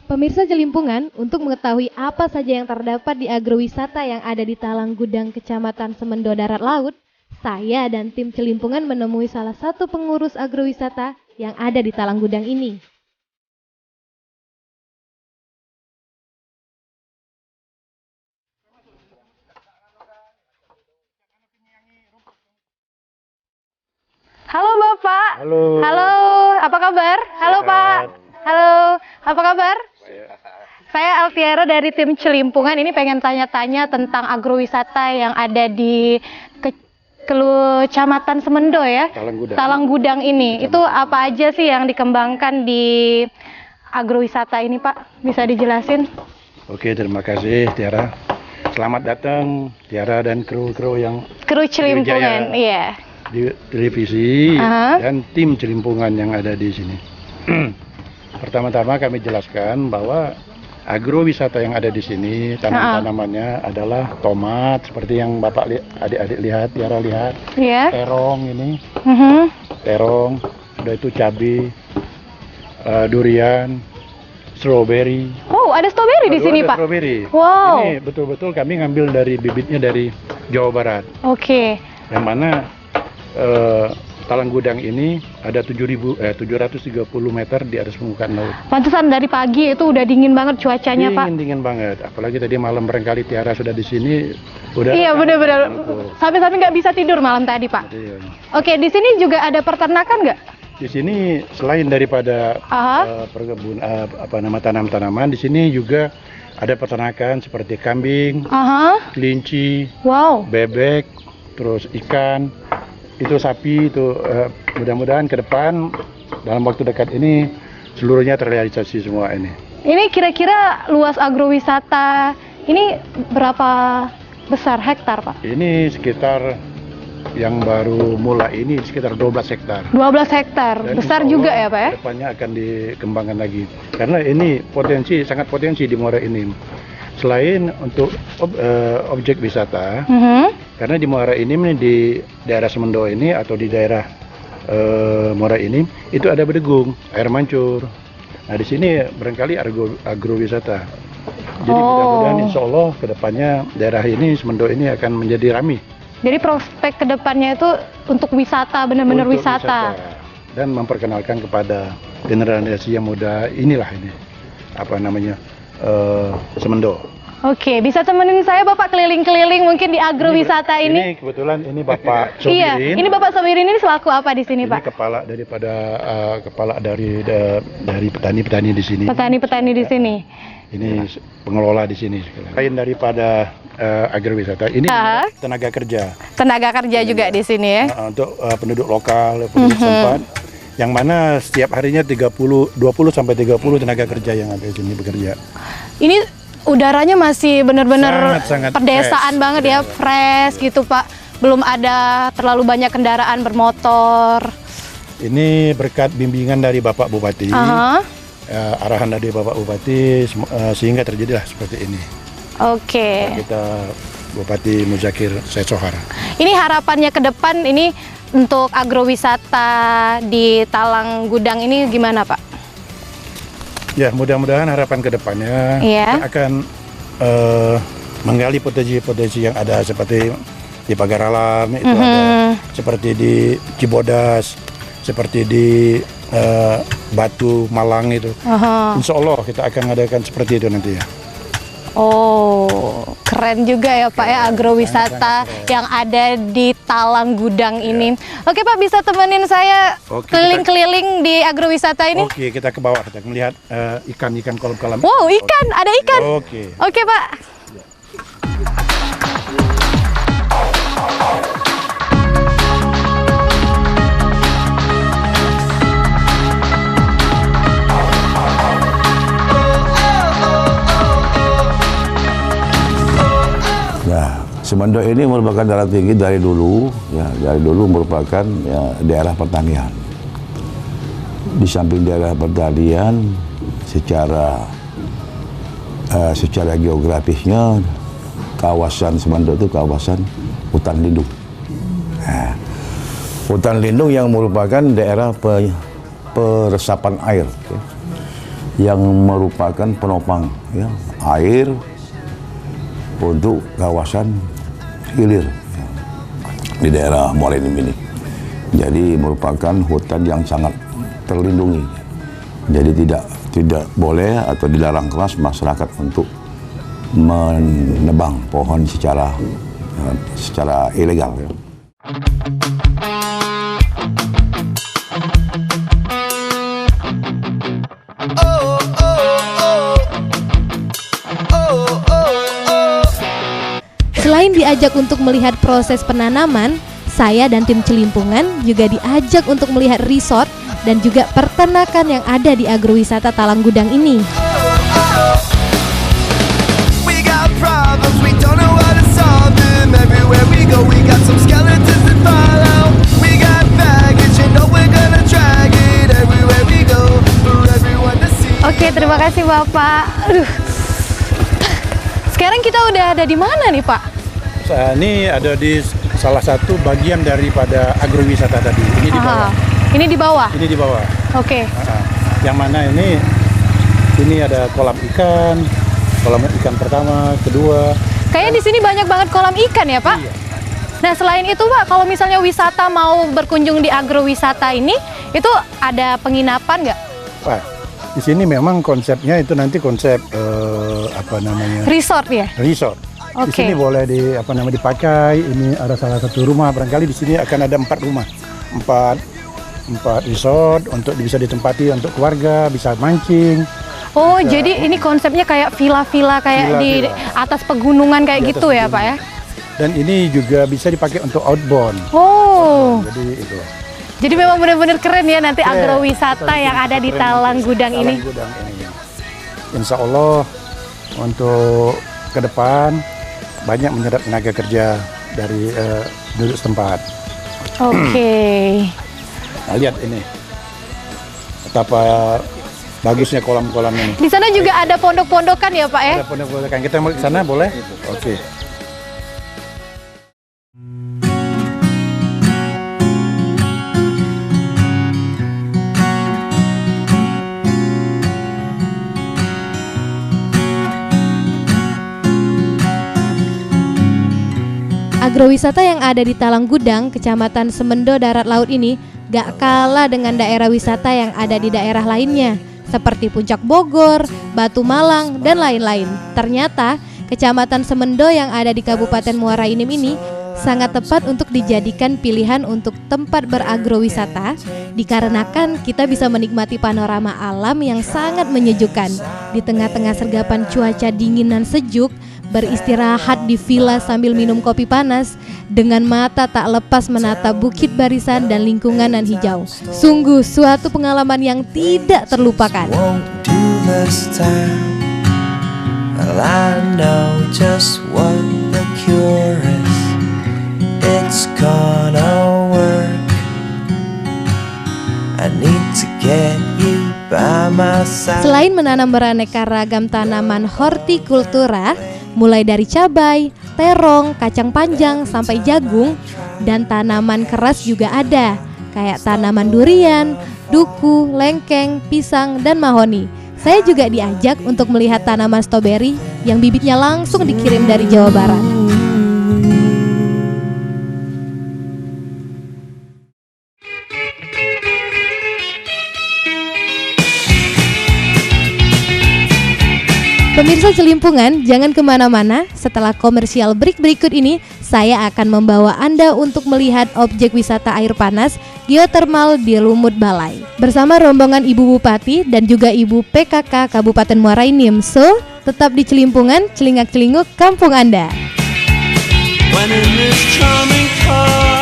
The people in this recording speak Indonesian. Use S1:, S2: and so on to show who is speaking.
S1: Pemirsa Jelimpungan, untuk mengetahui apa saja yang terdapat di agrowisata yang ada di Talang Gudang, Kecamatan Semendo Darat Laut, saya dan tim Celimpungan menemui salah satu pengurus agrowisata yang ada di Talang Gudang ini. Halo Bapak.
S2: Halo.
S1: Halo, apa kabar? Halo
S2: Sehat.
S1: Pak. Halo, apa kabar? Saya Altiara dari tim Celimpungan. Ini pengen tanya-tanya tentang agrowisata yang ada di Kecamatan Semendo ya. Talang Gudang ini. Itu apa aja sih yang dikembangkan di agrowisata ini, Pak? Bisa dijelasin?
S2: Oke, terima kasih Tiara. Selamat datang Tiara dan kru-kru yang
S1: Kru Celimpungan, iya.
S2: di televisi
S1: Aha.
S2: dan tim Celimpungan yang ada di sini. Pertama-tama kami jelaskan bahwa agrowisata yang ada di sini tanam-tanamannya adalah tomat seperti yang Bapak adik-adik lihat, Tiara lihat.
S1: Iya.
S2: Terong ini, terong, udah itu cabai, durian, strawberry.
S1: Oh, ada stroberi di sini, Pak.
S2: Strawberry.
S1: Wow.
S2: Ini betul-betul kami ngambil dari bibitnya dari Jawa Barat.
S1: Oke.
S2: Yang mana Talang Gudang ini ada 730 meter di atas permukaan laut.
S1: Pantesan dari pagi itu udah dingin banget cuacanya, Pak.
S2: Dingin banget. Apalagi tadi malam barangkali Tiara sudah di sini. Udah.
S1: Iya, benar-benar. Sampai-sampai nggak bisa tidur malam tadi, Pak.
S2: Iya.
S1: Oke, di sini juga ada peternakan nggak?
S2: Di sini selain daripada tanam-tanaman, di sini juga ada peternakan seperti kambing, kelinci, bebek, terus ikan, itu sapi, itu mudah-mudahan ke depan dalam waktu dekat ini seluruhnya terrealisasi semua ini.
S1: Ini kira-kira luas agrowisata ini berapa besar hektar, Pak?
S2: Ini sekitar yang baru mulai ini sekitar 12 hektar.
S1: 12 hektar,
S2: Dan
S1: besar
S2: insya
S1: juga
S2: Allah
S1: ya, Pak ya?
S2: Depannya akan dikembangkan lagi. Karena ini sangat potensi di Muara ini. Selain untuk objek wisata, karena di Muara ini di daerah Semendo ini atau di daerah Muara ini itu ada berdegung, air mancur. Nah di sini barangkali agrowisata. Jadi mudah-mudahan insya Allah kedepannya daerah ini Semendo ini akan menjadi ramai.
S1: Jadi prospek kedepannya itu untuk wisata, benar-benar wisata.
S2: Dan memperkenalkan kepada generasi yang muda inilah ini Semendo.
S1: Oke, bisa temenin saya Bapak keliling-keliling mungkin di agrowisata ini?
S2: Ini kebetulan ini Bapak Sobirin.
S1: Iya, ini Bapak Sobirin ini selaku apa di sini, Pak?
S2: Ini kepala dari petani-petani di sini.
S1: Petani-petani di sini.
S2: Ini pengelola di sini. Lain daripada agrowisata, ini tenaga kerja.
S1: Tenaga kerja juga di sini ya.
S2: Untuk penduduk lokal, penduduk setempat. Yang mana setiap harinya 20 sampai 30 tenaga kerja yang ada di sini bekerja.
S1: Ini udaranya masih benar-benar
S2: sangat
S1: pedesaan
S2: fresh,
S1: banget ya, fresh gitu, Pak. Belum ada terlalu banyak kendaraan bermotor.
S2: Ini berkat bimbingan dari Bapak Bupati. Arahan dari Bapak Bupati sehingga terjadilah seperti ini.
S1: Oke.
S2: Kita Bupati Muzakir Sesohar.
S1: Ini harapannya ke depan ini untuk agrowisata di Talang Gudang ini gimana, Pak?
S2: Ya, mudah-mudahan harapan ke depannya kita akan menggali potensi-potensi yang ada seperti di Pagar Alam itu ada, seperti di Cibodas, seperti di Batu Malang itu. Insya Allah kita akan mengadakan seperti itu nanti ya.
S1: Oh, keren juga ya Pak ya agrowisata yang ada di Talang Gudang ini. Oke Pak, bisa temenin saya keliling-keliling di agrowisata ini?
S2: Oke, kita ke bawah kita melihat ikan-ikan kolam-kolam.
S1: Wow, ikan, ada ikan. Oke Pak.
S3: Semendo ini merupakan daerah tinggi dari dulu, merupakan daerah pertanian. Di samping daerah pertanian, secara geografisnya, kawasan Semendo itu kawasan hutan lindung. Hutan lindung yang merupakan daerah peresapan air. yang merupakan penopang ya, air untuk kawasan hilir ya, di daerah Muara Enim ini. Jadi merupakan hutan yang sangat terlindungi. Jadi tidak boleh atau dilarang keras masyarakat untuk menebang pohon secara ilegal ya.
S1: Selain diajak untuk melihat proses penanaman, saya dan tim Celimpungan juga diajak untuk melihat resort dan juga peternakan yang ada di agrowisata Talang Gudang ini. Oke, terima kasih Bapak. Aduh. Sekarang kita udah ada di mana nih Pak?
S2: Ini ada di salah satu bagian daripada agrowisata tadi. Ini di bawah.
S1: Ini di bawah?
S2: Ini di bawah.
S1: Oke.
S2: Yang mana ini ada kolam ikan pertama, kedua.
S1: Kayaknya di sini banyak banget kolam ikan ya Pak?
S2: Iya.
S1: Nah selain itu Pak, kalau misalnya wisata mau berkunjung di agrowisata ini, itu ada penginapan nggak?
S2: Pak, di sini memang konsepnya itu nanti konsep
S1: Resort ya?
S2: Resort. Di
S1: Oke.
S2: sini boleh dipakai. Ini ada salah satu rumah. Barangkali di sini akan ada 4 rumah, 4 resort untuk bisa ditempati untuk keluarga, bisa mancing.
S1: Oh, jadi ini konsepnya kayak villa-villa kayak di atas pegunungan kayak
S2: Di
S1: gitu
S2: atas
S1: ya Pak ya?
S2: Dan ini juga bisa dipakai untuk outbound.
S1: Oh.
S2: Jadi itu.
S1: Jadi memang benar-benar keren ya nanti
S2: Keren.
S1: agrowisata yang ada di Talang Gudang ini.
S2: Talang Gudang ini. Insya Allah untuk ke depan banyak menyerap tenaga kerja dari penduduk setempat.
S1: Oke.
S2: Nah, lihat ini betapa bagusnya kolam-kolam ini.
S1: Di sana juga ada pondok-pondokan ya Pak ya?
S2: Ada pondok-pondokan. Kita mau ke sana boleh? Oke.
S1: Agrowisata yang ada di Talang Gudang, Kecamatan Semendo Darat Laut ini gak kalah dengan daerah wisata yang ada di daerah lainnya, seperti Puncak Bogor, Batu Malang, dan lain-lain. Ternyata, Kecamatan Semendo yang ada di Kabupaten Muara Enim ini sangat tepat untuk dijadikan pilihan untuk tempat beragrowisata, dikarenakan kita bisa menikmati panorama alam yang sangat menyejukkan. Di tengah-tengah sergapan cuaca dingin dan sejuk, beristirahat di villa sambil minum kopi panas, dengan mata tak lepas menatap bukit barisan dan lingkungan nan hijau. Sungguh suatu pengalaman yang tidak terlupakan.
S4: Won't do this time. Well, I know just what the cure is. It's gonna work. I need to get you by my side.
S1: Selain menanam beraneka ragam tanaman hortikultura, mulai dari cabai, terong, kacang panjang, sampai jagung, dan tanaman keras juga ada, kayak tanaman durian, duku, lengkeng, pisang, dan mahoni. Saya juga diajak untuk melihat tanaman stroberi yang bibitnya langsung dikirim dari Jawa Barat. Pemirsa Celimpungan, jangan kemana-mana. Setelah komersial break berikut ini, saya akan membawa Anda untuk melihat objek wisata air panas geotermal di Lumut Balai bersama rombongan Ibu Bupati dan juga Ibu PKK Kabupaten Muara Enim. So, tetap di Celimpungan, celingak-celinguk kampung Anda.
S4: When in this charming car